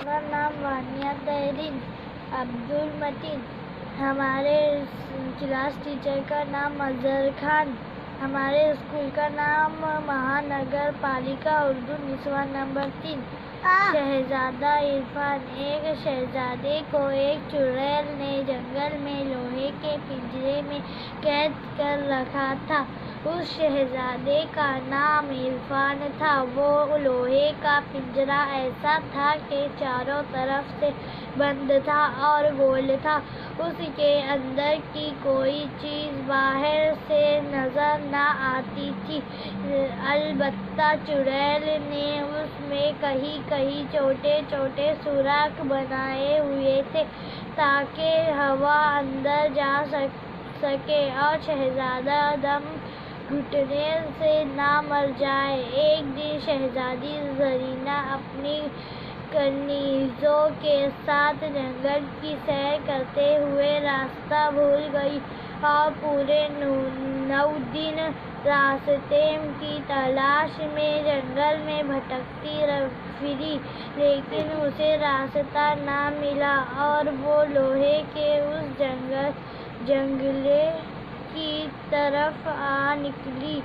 میرا نام وانیہ تحرین عبدل متین. ہمارے کلاس ٹیچر کا نام اظہر خان. ہمارے اسکول کا نام مہانگر پالیکا اردو نسواں نمبر 3. شہزادہ عرفان. ایک شہزادے کو ایک چڑیل نے جنگل میں لوہے کے پنجرے میں قید کر رکھا تھا. اس شہزادے کا نام عرفان تھا. وہ لوہے کا پنجرا ایسا تھا کہ چاروں طرف سے بند تھا اور گول تھا. اس کے اندر کی کوئی چیز باہر سے نظر نہ آتی تھی. البتہ چڑیل نے اس میں کہیں کہیں چھوٹے چھوٹے سوراخ بنائے ہوئے تھے تاکہ ہوا اندر جا سکے اور شہزادہ دم گھٹنے سے نہ مر جائے. ایک دن شہزادی زرینہ اپنی کنیزوں کے ساتھ جنگل کی سیر کرتے ہوئے راستہ بھول گئی اور پورے 9 دن راستے کی تلاش میں جنگل میں بھٹکتی پھری لیکن اسے راستہ نہ ملا اور وہ لوہے کے اس جنگلے کی طرف آ نکلی.